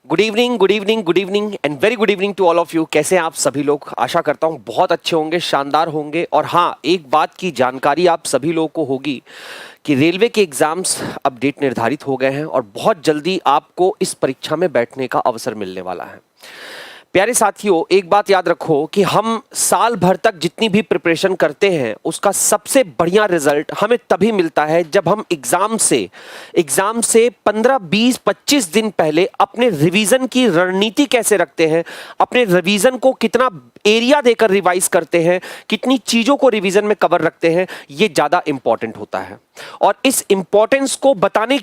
Good evening, good evening, good evening and very good evening to all of you. कैसे हैं आप सभी लोग? आशा करता हूं बहुत अच्छे होंगे, शानदार होंगे। और हाँ, एक बात की जानकारी आप सभी लोगों को होगी कि रेलवे के एग्जाम्स अब डेट निर्धारित हो गए हैं और बहुत जल्दी आपको इस परीक्षा में बैठने का अवसर मिलने वाला है। प्यारे साथियों, एक बात याद रखो कि हम साल भर तक जितनी भी प्रिपरेशन करते हैं उसका सबसे बढ़िया रिजल्ट हमें तभी मिलता है जब हम एग्जाम से 15, 20, 25 दिन पहले अपने रिवीजन की रणनीति कैसे रखते हैं, अपने रिवीजन को कितना एरिया देकर रिवाइज करते हैं, कितनी चीजों को रिवीजन में कवर रखते हैं, ये ज्यादा इंपॉर्टेंट होता है। और इस इंपॉर्टेंस को बताने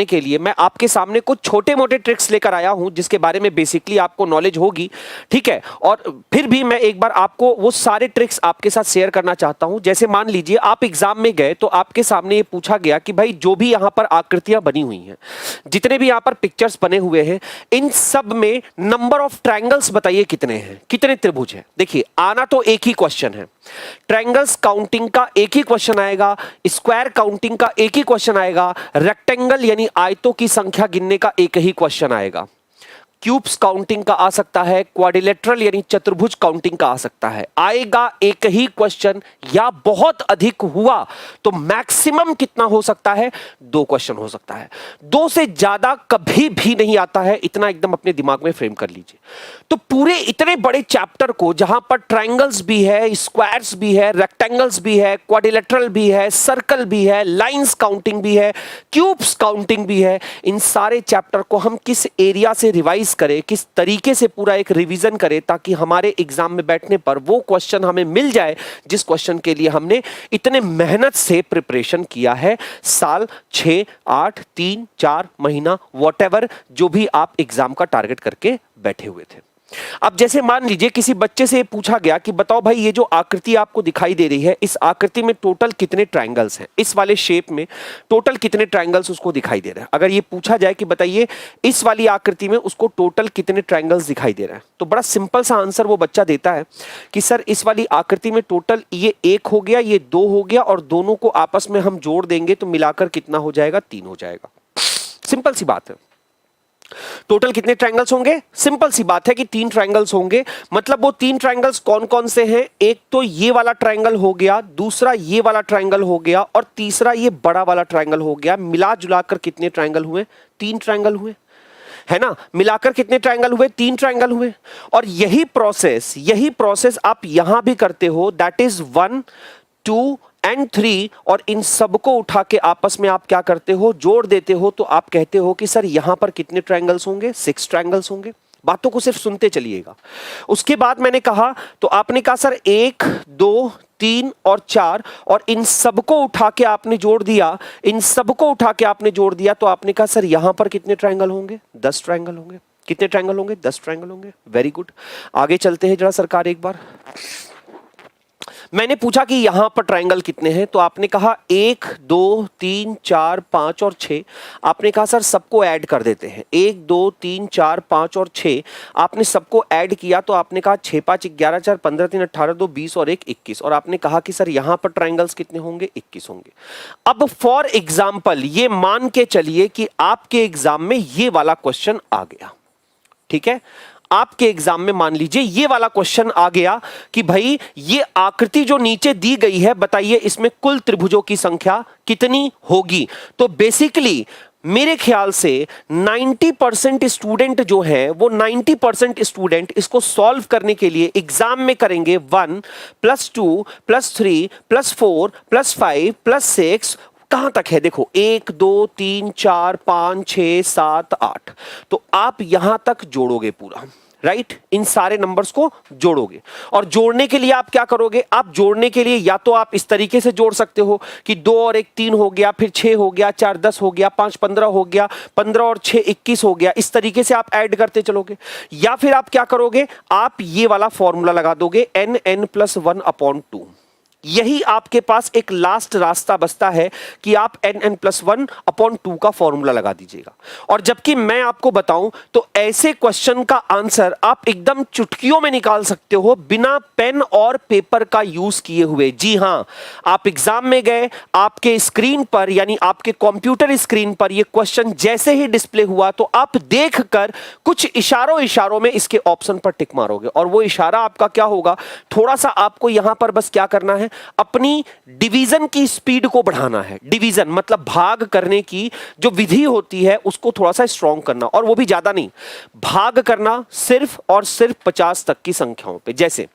के लिए मैं आपके सामने कुछ छोटे मोटे ट्रिक्स लेकर आया हूं जिसके बारे में बेसिकली आपको नॉलेज होगी, ठीक है। और फिर भी मैं एक बार आपको वो सारे ट्रिक्स आपके साथ शेयर करना चाहता हूं। जैसे मान लीजिए आप एग्जाम में गए तो आपके सामने ये पूछा गया कि भाई जो भी यहां पर आकृतियां बनी हुई हैं, जितने भी यहां पर पिक्चर्स बने हुए हैं, इन सब में नंबर ऑफ ट्रायंगल्स बताइए कितने हैं, कितने त्रिभुज हैं। देखिए, आना तो एक ही क्वेश्चन है, ट्रायंगल्स काउंटिंग का एक ही क्वेश्चन आएगा, स्क्वायर काउंटिंग का एक ही क्वेश्चन आएगा, रेक्टेंगल यानी आयतों की संख्या गिनने का एक ही क्वेश्चन आएगा, क्यूब्स काउंटिंग का आ सकता है, क्वाड्रिलेटरल यानी चतुर्भुज काउंटिंग का आ सकता है। आएगा एक ही क्वेश्चन, या बहुत अधिक हुआ तो मैक्सिमम कितना हो सकता है? 2 क्वेश्चन हो सकता है। 2 से ज्यादा कभी भी नहीं आता है, इतना एकदम अपने दिमाग में फ्रेम कर लीजिए। तो पूरे इतने बड़े चैप्टर को, जहां पर ट्रायंगल्स भी है, स्क्वायर्स भी है, रेक्टेंगल्स भी है, क्वाड्रिलेटरल भी है, सर्कल भी है, लाइंस काउंटिंग भी है, क्यूब्स काउंटिंग भी है, इन सारे चैप्टर को हम किस एरिया से रिवाइज करें, किस तरीके से पूरा एक रिवीजन करें ताकि हमारे एग्जाम में बैठने पर वो क्वेश्चन हमें मिल जाए जिस क्वेश्चन के लिए हमने इतने मेहनत से प्रिपरेशन किया है। साल 6, 8, 3, 4 महीना, वॉटएवर जो भी आप एग्जाम का टारगेट करके बैठे हुए थे। अब जैसे मान लीजिए किसी बच्चे से पूछा गया कि बताओ भाई, ये जो आकृति आपको दिखाई दे रही है, इस आकृति में टोटल कितने ट्रायंगल्स हैं, इस वाले शेप में टोटल कितने ट्रायंगल्स उसको दिखाई दे रहे हैं। अगर ये पूछा जाए कि बताइए इस वाली आकृति में उसको टोटल कितने ट्रायंगल्स दिखाई दे रहे हैं, तो बड़ा सिंपल सा आंसर वो बच्चा देता है कि सर इस वाली आकृति में टोटल ये 1 हो गया, ये 2 हो गया, और दोनों को आपस में हम जोड़ देंगे तो मिलाकर कितना हो जाएगा? 3 हो जाएगा। सिंपल सी बात है। टोटल कितने ट्रायंगल्स होंगे? सिंपल सी बात है कि 3 ट्रायंगल्स होंगे। मतलब वो 3 ट्रायंगल्स कौन कौन से हैं? एक तो ये वाला ट्रायंगल हो गया, दूसरा ये वाला ट्रायंगल हो गया, और तीसरा ये बड़ा वाला ट्रायंगल हो गया। मिला जुलाकर कितने ट्रायंगल हुए? 3 ट्रायंगल हुए, है ना। मिलाकर कितने ट्रायंगल हुए? 3 ट्रायंगल हुए। और यही प्रोसेस आप यहां भी करते हो, दैट इज 1, 2 एंड 3, और इन सबको उठा के आपस में आप क्या करते हो? जोड़ देते हो। तो आप कहते हो कि सर यहां पर कितने ट्रायंगल्स होंगे? 6 ट्रायंगल्स होंगे। बातों को सिर्फ सुनते चलिएगा। उसके बाद मैंने कहा, तो आपने कहा सर 1, 2, 3 और 4, और इन सबको उठा के आपने जोड़ दिया, तो आपने कहा सर यहां पर कितने ट्रायंगल होंगे? 10 ट्रायंगल होंगे। कितने ट्रायंगल होंगे? 10 ट्रायंगल होंगे। Very good. आगे चलते हैं जरा सरकार एक बार। मैंने पूछा कि यहां पर ट्रायंगल कितने हैं, तो आपने कहा 1, 2, 3, 4, 5 और 6। आपने कहा सर सबको ऐड कर देते हैं। 1, 2, 3, 4, 5 और 6 आपने सबको ऐड किया, तो आपने कहा 6, 5, 11, 4, 15, 3, 18, 2, 20 और 1, 21। और आपने कहा कि सर यहां पर ट्रायंगल्स कितने होंगे? 21 होंगे। अब फॉर एग्जाम्पल ये मान के चलिए कि आपके एग्जाम में ये वाला क्वेश्चन आ गया, ठीक है। आपके एग्जाम में मान लीजिए ये वाला क्वेश्चन आ गया कि भाई ये आकृति जो नीचे दी गई है, बताइए इसमें कुल त्रिभुजों की संख्या कितनी होगी। तो बेसिकली मेरे ख्याल से 90% स्टूडेंट जो है वो 90% स्टूडेंट इसको सॉल्व करने के लिए एग्जाम में करेंगे 1 + 2 + 3 + 4 + 5 + 6। कहां तक है? देखो 1, 2, 3, 4, 5, 6, 7, 8। तो आप यहां तक जोड़ोगे पूरा, राइट। इन सारे नंबर्स को जोड़ोगे, और जोड़ने के लिए आप क्या करोगे? आप जोड़ने के लिए या तो आप इस तरीके से जोड़ सकते हो कि 2 और 1 3 हो गया, फिर 6 हो गया, 4 10 हो गया, 5 15 हो गया, 15 और 6 21 हो गया। इस तरीके से आप ऐड करते चलोगे। या फिर आप क्या करोगे? आप ये वाला फॉर्मूला लगा दोगे, n n + 1/2। यही आपके पास एक लास्ट रास्ता बचता है कि आप n+1/2 का फॉर्मूला लगा दीजिएगा। और जबकि मैं आपको बताऊं तो ऐसे क्वेश्चन का आंसर आप एकदम चुटकियों में निकाल सकते हो बिना पेन और पेपर का यूज किए हुए। जी हां, आप एग्जाम में गए, आपके स्क्रीन पर यानी आपके कंप्यूटर स्क्रीन पर यह क्वेश्चन जैसे ही डिस्प्ले हुआ तो आप देखकर कुछ इशारों में इसके ऑप्शन पर टिक मारोगे। और वो इशारा आपका क्या होगा, थोड़ा सा आपको यहां पर बस क्या करना है, अपनी डिवीजन की स्पीड को बढ़ाना है। डिवीजन मतलब भाग करने की जो विधि होती है उसको थोड़ा सा स्ट्रॉन्ग करना, और वो भी ज्यादा नहीं, भाग करना सिर्फ और सिर्फ 50 तक की संख्याओं पे। जैसे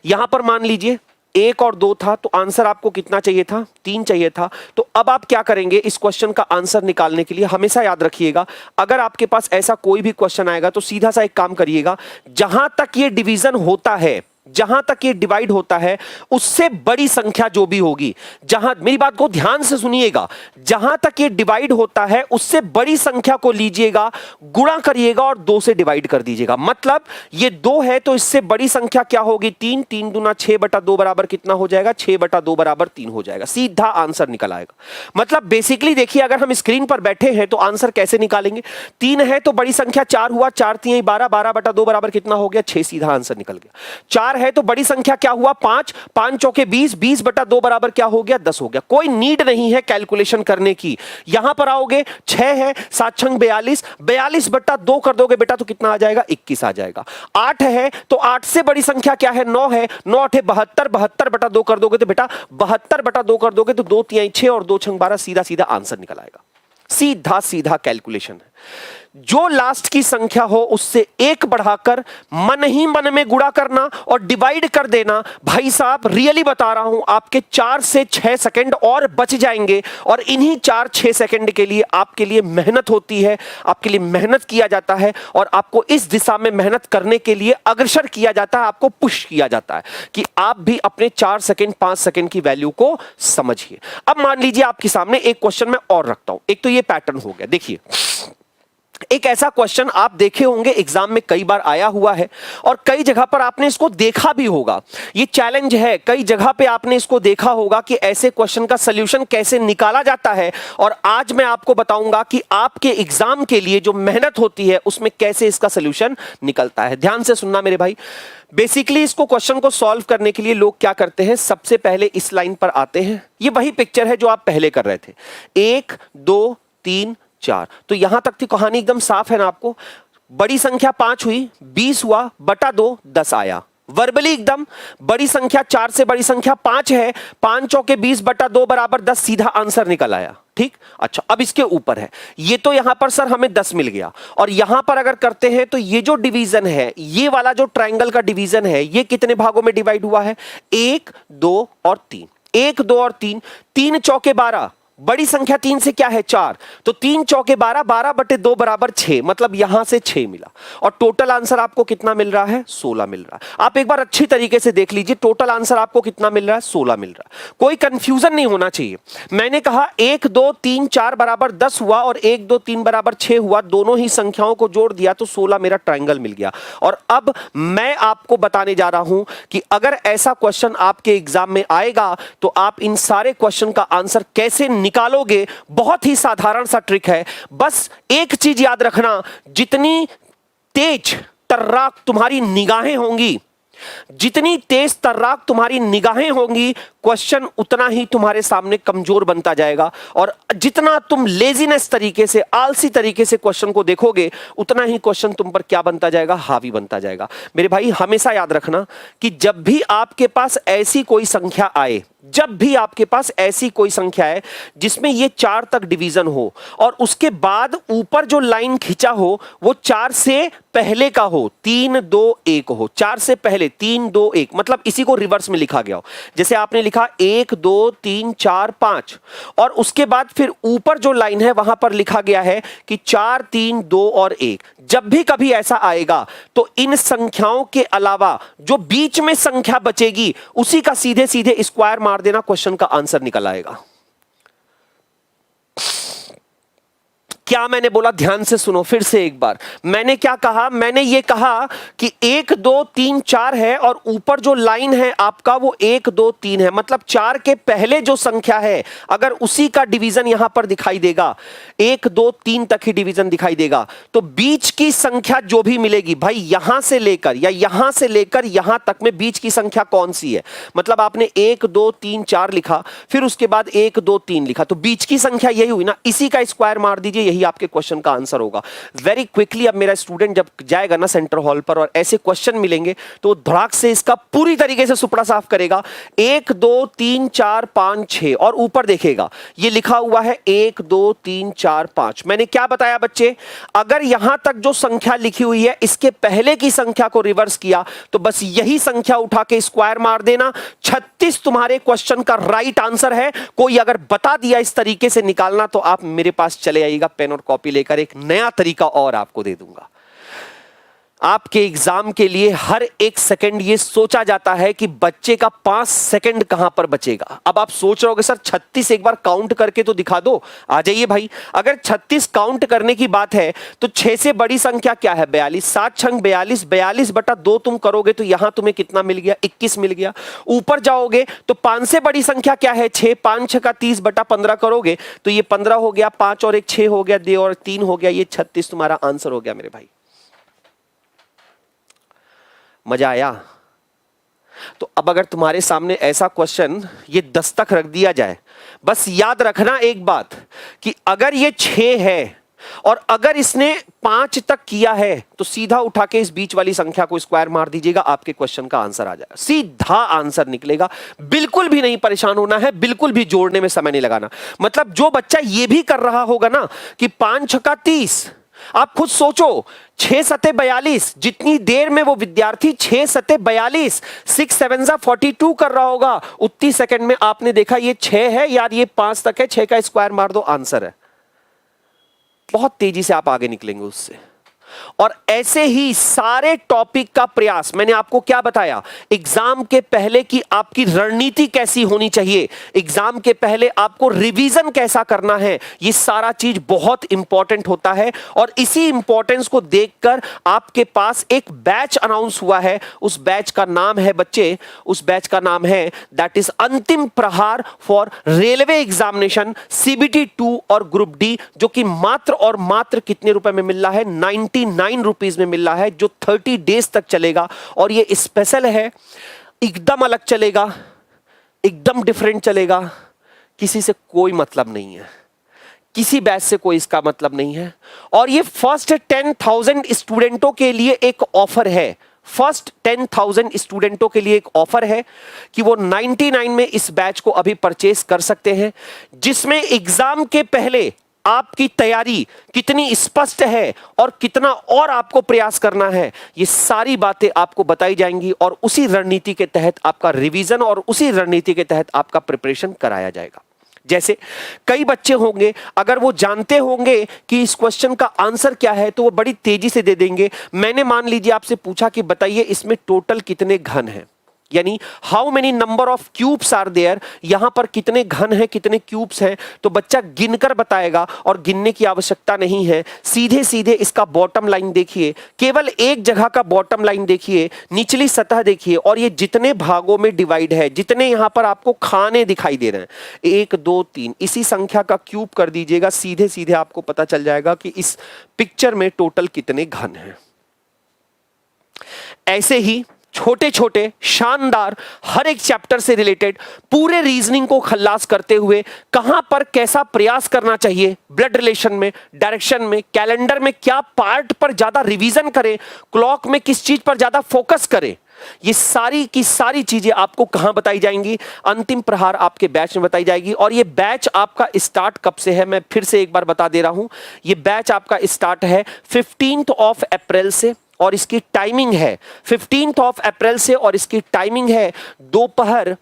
यहां पर मान लीजिए 1 और 2 था तो आंसर आपको कितना चाहिए था, 3 चाहिए था। तो अब आप क्या करेंगे, इस क्वेश्चन का आंसर निकालने के लिए हमेशा याद रखिएगा, अगर आपके पास ऐसा कोई भी क्वेश्चन आएगा तो सीधा सा एक काम करिएगा, जहां तक ये डिवीजन होता है, जहां तक ये डिवाइड होता है, उससे बड़ी संख्या जो भी होगी, जहां, मेरी बात को ध्यान से सुनिएगा, जहां तक ये डिवाइड होता है उससे बड़ी संख्या को लीजिएगा, गुणा करिएगा और 2 से डिवाइड कर दीजिएगा। मतलब ये 2 है तो इससे बड़ी संख्या क्या होगी, 3, 3 दूना 6/2 बराबर कितना हो जाएगा, 6/2 बराबर 3 हो जाएगा। सीधा आंसर निकल आएगा। मतलब बेसिकली देखिए, अगर हम स्क्रीन पर बैठे हैं तो आंसर कैसे निकालेंगे, 3 है तो बड़ी संख्या 4 हुआ, 4 3 12, 12/2 बराबर कितना हो गया, 6, सीधा आंसर निकल गया। 4 है तो बड़ी संख्या क्या हुआ, 5, 5 चौके 20, 20/2 बराबर क्या हो गया, 10 हो गया। कोई नीड नहीं है कैलकुलेशन करने की। यहां पर आओगे, 6 है, 7 छंग 42, 42/2 कर दोगे बेटा तो कितना आ जाएगा, 21 आ जाएगा। 8 है तो 8 से बड़ी संख्या क्या है, 9 है, 9 8 72, 72/2 कर दोगे तो बेटा 72/2 कर दोगे तो 2 3 6 और 2 छंग 12, सीधा सीधा आंसर निकल आएगा। सीधा सीधा कैलकुलेशन है। जो लास्ट की संख्या हो उससे 1 बढ़ाकर मन ही मन में गुणा करना और डिवाइड कर देना। भाई साहब रियली बता रहा हूं, आपके 4 से 6 सेकंड और बच जाएंगे। और इन्हीं 4-6 सेकंड के लिए आपके लिए मेहनत होती है, आपके लिए मेहनत किया जाता है और आपको इस दिशा में मेहनत करने के लिए अग्रसर किया जाता है, आपको पुश किया जाता है कि आप भी अपने 4 सेकंड 5 सेकंड की वैल्यू को समझिए। अब मान लीजिए आपके सामने एक क्वेश्चन मैं और रखता हूं। एक तो ये पैटर्न हो गया, देखिए एक ऐसा क्वेश्चन आप देखे होंगे एग्जाम में कई बार आया हुआ है और कई जगह पर आपने इसको देखा भी होगा। ये चैलेंज है, कई जगह पे आपने इसको देखा होगा कि ऐसे क्वेश्चन का सलूशन कैसे निकाला जाता है। और आज मैं आपको बताऊंगा कि आपके एग्जाम के लिए जो मेहनत होती है उसमें कैसे इसका सलूशन निकलता है। ध्यान से सुनना मेरे भाई। बेसिकली इसको क्वेश्चन को सॉल्व करने के लिए लोग क्या करते हैं, सबसे पहले इस लाइन पर आते हैं। ये वही पिक्चर है जो आप पहले कर रहे थे, 1 2 3 4। तो यहां तक की कहानी एकदम साफ है ना आपको। बड़ी संख्या 5 हुई, 20 हुआ, बटा 2 10 आया। वर्बली एकदम बड़ी संख्या 4 से बड़ी संख्या 5 है, 5 चौके 20/2 बराबर 10, सीधा आंसर निकल आया। ठीक, अच्छा अब इसके ऊपर है, ये तो यहां पर सर हमें 10 मिल गया। और यहां पर अगर करते हैं तो ये जो डिवीजन है, ये वाला जो ट्रायंगल का डिवीजन है, ये कितने भागों में डिवाइड हुआ है, 1 2 और 3। 1 2 और 3, 3 चौके 12, बड़ी संख्या 3 से क्या है 4, तो 3 चौके 12, 12/2 बराबर 6, मतलब यहां से 6 मिला। और टोटल आंसर आपको कितना मिल रहा है, 16 मिल रहा है। आप एक बार अच्छी तरीके से देख लीजिए, टोटल आंसर आपको कितना मिल रहा है, 16 मिल रहा है। कोई कंफ्यूजन नहीं होना चाहिए। मैंने कहा 1 2 3 4 बराबर 10 हुआ और 1 2 3 बराबर 6 हुआ, दोनों ही संख्याओं को जोड़ दिया तो 16 मेरा ट्रायंगल मिल गया। और अब मैं आपको बताने जा रहा हूं कि अगर ऐसा क्वेश्चन आपके एग्जाम में आएगा तो आप इन सारे क्वेश्चन का आंसर कैसे निकालोगे। बहुत ही साधारण सा ट्रिक है, बस एक चीज याद रखना, जितनी तेज तर्राक तुम्हारी निगाहें होंगी, जितनी तेज तर्राक तुम्हारी निगाहें होंगी, क्वेश्चन उतना ही तुम्हारे सामने कमजोर बनता जाएगा। और जितना तुम लेजीनेस तरीके से, आलसी तरीके से क्वेश्चन को देखोगे, उतना ही क्वेश्चन तुम पर क्या बनता जाएगा, हावी बनता जाएगा। मेरे भाई हमेशा याद रखना कि जब भी आपके पास ऐसी कोई संख्या आए, जब भी आपके पास ऐसी कोई संख्या है जिसमें ये 4 तक डिवीजन हो और उसके बाद ऊपर जो लाइन खिंचा हो वो 4 से पहले का हो, 3 2 1 हो, 4 से पहले 3 2 1, मतलब इसी को रिवर्स में लिखा गया हो। जैसे आपने लिखा 1 2 3 4 5 और उसके बाद फिर ऊपर जो लाइन है वहां पर लिखा गया है कि 4 3 2 और 1। जब भी कभी ऐसा आएगा तो इन संख्याओं के अलावा जो बीच में संख्या बचेगी उसी का सीधे सीधे स्क्वायर मार देना, क्वेश्चन का आंसर निकल आएगा। क्या मैंने बोला, ध्यान से सुनो फिर से एक बार। मैंने क्या कहा, मैंने ये कहा कि 1 2 3 4 है और ऊपर जो लाइन है आपका वो 1 2 3 है, मतलब 4 के पहले जो संख्या है अगर उसी का डिवीजन यहां पर दिखाई देगा, 1 2 3 तक ही डिवीजन दिखाई देगा, तो बीच की संख्या जो भी मिलेगी भाई यहां से लेकर या यहां से लेकर यहां तक में बीच की संख्या कौन सी है, मतलब आपने 1 2 3 4 लिखा, फिर उसके बाद 1 2 3 लिखा, तो बीच की संख्या यही हुई ना, इसी का स्क्वायर मार दीजिए, यही आपके क्वेश्चन का आंसर होगा। वेरी क्विकली अब मेरा स्टूडेंट जब जाएगा ना सेंटर हॉल पर और ऐसे क्वेश्चन मिलेंगे तो धड़ाक से इसका पूरी तरीके से सुपड़ा साफ करेगा। 1 2 3 4 5 6 और ऊपर देखेगा ये लिखा हुआ है 1 2 3 4 5। मैंने क्या बताया बच्चे, अगर यहां तक जो संख्या लिखी हुई है इसके पहले की संख्या को रिवर्स किया तो बस यही संख्या उठा के स्क्वायर मार देना। 36 तुम्हारे क्वेश्चन का राइट आंसर है। कोई अगर बता दिया इस तरीके से निकालना तो आप मेरे पास चले आइएगा, पेन और कॉपी लेकर एक नया तरीका और आपको दे दूंगा। आपके एग्जाम के लिए हर एक सेकंड ये सोचा जाता है कि बच्चे का 5 सेकंड कहां पर बचेगा। अब आप सोच रहे होगे सर 36 एक बार काउंट करके तो दिखा दो। आ जाइए भाई, अगर 36 काउंट करने की बात है तो 6 से बड़ी संख्या क्या है 42, 7 छंग 42, 42 बटा 2 तुम करोगे तो यहां तुम्हें कितना मिल गया 21 मिल गया। ऊपर जाओगे तो 5 से बड़ी संख्या क्या है 6, 5 6 का 30 बटा 15 करोगे तो ये 15 हो गया, 5 और 1 6 हो गया, 2 और 3 हो गया, ये 36 तुम्हारा आंसर हो गया मेरे भाई। मजा आया? तो अब अगर तुम्हारे सामने ऐसा क्वेश्चन ये 10 तक रख दिया जाए, बस याद रखना एक बात कि अगर ये 6 है और अगर इसने 5 तक किया है तो सीधा उठा के इस बीच वाली संख्या को स्क्वायर मार दीजिएगा, आपके क्वेश्चन का आंसर आ जाएगा, सीधा आंसर निकलेगा। बिल्कुल भी नहीं परेशान होना है, बिल्कुल भी जोड़ने में समय नहीं लगाना। मतलब जो बच्चा ये भी कर रहा होगा ना कि 5 छक्का 30, आप खुद सोचो 6 सते 42, जितनी देर में वो विद्यार्थी 6 सते 42 6 7 42 कर रहा होगा उतनी सेकंड में आपने देखा ये 6 है यार, ये 5 तक है, 6 का स्क्वायर मार दो आंसर है। बहुत तेजी से आप आगे निकलेंगे उससे। और ऐसे ही सारे टॉपिक का प्रयास, मैंने आपको क्या बताया, एग्जाम के पहले की आपकी रणनीति कैसी होनी चाहिए, एग्जाम के पहले आपको रिवीजन कैसा करना है, ये सारा चीज बहुत इंपॉर्टेंट होता है। और इसी इंपॉर्टेंस को देखकर आपके पास एक बैच अनाउंस हुआ है। उस बैच का नाम है बच्चे, उस बैच का नाम है दैट इज अंतिम प्रहार फॉर रेलवे एग्जामिनेशन CBT 2 और ग्रुप डी, जो कि मात्र और मात्र कितने रुपए में मिल रहा है 99 रुपीज में मिल रहा है, जो 30 डेज तक चलेगा। और ये स्पेशल है, एकदम अलग चलेगा, एकदम डिफरेंट चलेगा, किसी से कोई मतलब नहीं है, किसी बैच से कोई इसका मतलब नहीं है। और ये फर्स्ट 10,000 स्टूडेंटों के लिए एक ऑफर है, फर्स्ट 10,000 स्टूडेंटों के लिए एक ऑफर है कि वो 99 में इस बैच को अभी परचेस कर सकते हैं, जिसमें एग्जाम के पहले आपकी तैयारी कितनी स्पष्ट है और कितना और आपको प्रयास करना है, ये सारी बातें आपको बताई जाएंगी और उसी रणनीति के तहत आपका रिवीजन और उसी रणनीति के तहत आपका प्रिपरेशन कराया जाएगा। जैसे कई बच्चे होंगे अगर वो जानते होंगे कि इस क्वेश्चन का आंसर क्या है तो वो बड़ी तेजी से दे देंगे। मैंने मान लीजिए आपसे पूछा कि बताइए इसमें टोटल कितने घन हैं, यानी how many number of cubes are there, यहां पर कितने घन हैं कितने क्यूब्स हैं, तो बच्चा गिनकर बताएगा और गिनने की आवश्यकता नहीं है। सीधे सीधे इसका बॉटम लाइन देखिए, केवल एक जगह का बॉटम लाइन देखिए, निचली सतह देखिए और ये जितने भागों में डिवाइड है, जितने यहां पर आपको खाने दिखाई दे रहे हैं 1 2 3, इसी संख्या का क्यूब कर दीजिएगा, सीधे सीधे आपको पता चल जाएगा कि इस पिक्चर में टोटल कितने घन हैं। ऐसे ही छोटे छोटे शानदार हर एक चैप्टर से रिलेटेड पूरे रीजनिंग को खल्लास करते हुए कहां पर कैसा प्रयास करना चाहिए, ब्लड रिलेशन में, डायरेक्शन में, कैलेंडर में क्या पार्ट पर ज्यादा रिवीजन करें, क्लॉक में किस चीज पर ज्यादा फोकस करें, ये सारी की सारी चीजें आपको कहां बताई जाएंगी, अंतिम प्रहार आपके बैच में बताई जाएगी। और ये बैच आपका स्टार्ट कब से है, मैं फिर से एक बार बता दे रहा हूं, ये बैच आपका स्टार्ट है 15 अप्रैल से और इसकी टाइमिंग है 15 अप्रैल से और इसकी टाइमिंग है दोपहर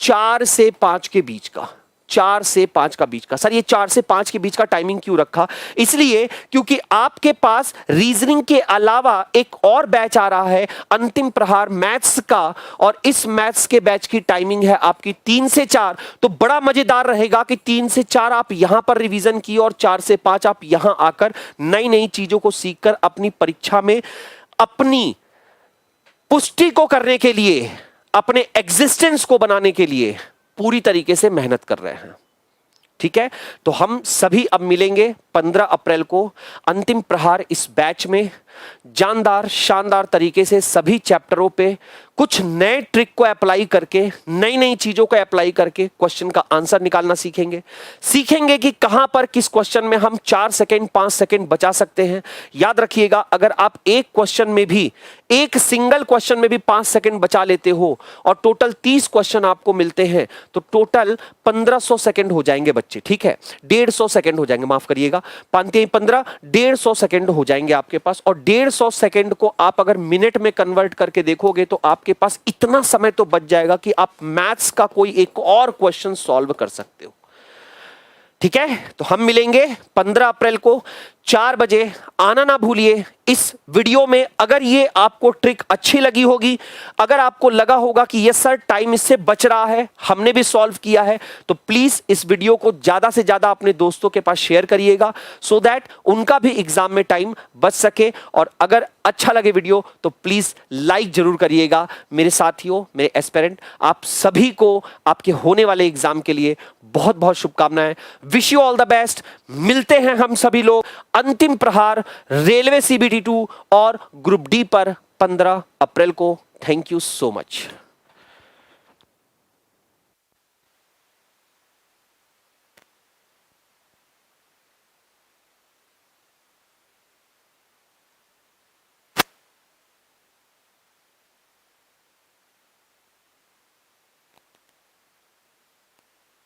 4 से 5 के बीच का, 4 से 5 का बीच का। सर ये 4 से 5 के बीच का टाइमिंग क्यों रखा? इसलिए क्योंकि आपके पास रीजनिंग के अलावा एक और बैच आ रहा है अंतिम प्रहार मैथ्स का, और इस मैथ्स के बैच की टाइमिंग है आपकी 3 से 4। तो बड़ा मजेदार रहेगा कि 3 से 4 आप यहां पर रिवीजन किए और 4 से 5 आप यहां आकर नई नई चीजों को सीखकर अपनी परीक्षा में अपनी पुष्टि को करने के लिए, अपने एग्जिस्टेंस को बनाने के लिए पूरी तरीके से मेहनत कर रहे हैं। ठीक है, तो हम सभी अब मिलेंगे 15 अप्रैल को अंतिम प्रहार इस बैच में। जानदार शानदार तरीके से सभी चैप्टरों पे कुछ नए ट्रिक को अप्लाई करके, नई नई चीजों को अप्लाई करके क्वेश्चन का आंसर निकालना सीखेंगे कि कहां पर किस क्वेश्चन में हम 4 सेकंड 5 सेकंड बचा सकते हैं। याद रखिएगा, अगर आप एक क्वेश्चन में भी, एक सिंगल क्वेश्चन में भी 5 सेकंड बचा लेते हो और टोटल 30 क्वेश्चन आपको मिलते हैं तो टोटल 1500 सेकंड हो जाएंगे बच्चे। ठीक है, 150 सेकंड हो जाएंगे, माफ करिएगा, 15 150 सेकंड हो जाएंगे आपके पास। और 150 सेकंड को आप अगर मिनट में कन्वर्ट करके देखोगे तो आपके पास इतना समय तो बच जाएगा कि आप मैथ्स का कोई एक और क्वेश्चन सॉल्व कर सकते हो। ठीक है, तो हम मिलेंगे 15 अप्रैल को 4 बजे। आना ना भूलिए। इस वीडियो में अगर ये आपको ट्रिक अच्छी लगी होगी, अगर आपको लगा होगा कि ये सर टाइम इससे बच रहा है, हमने भी सॉल्व किया है, तो प्लीज इस वीडियो को ज्यादा से ज्यादा अपने दोस्तों के पास शेयर करिएगा सो दैट उनका भी एग्जाम में टाइम बच सके। और अगर अच्छा लगे वीडियो तो प्लीज लाइक जरूर करिएगा। मेरे साथियों, मेरे एस्पिरेंट, आप सभी को आपके होने वाले एग्जाम के लिए बहुत बहुत शुभकामनाएं। Wish you all the best. मिलते हैं हम सभी लोग अंतिम प्रहार रेलवे CBT 2 और ग्रुप डी पर 15 अप्रैल को। Thank you so much.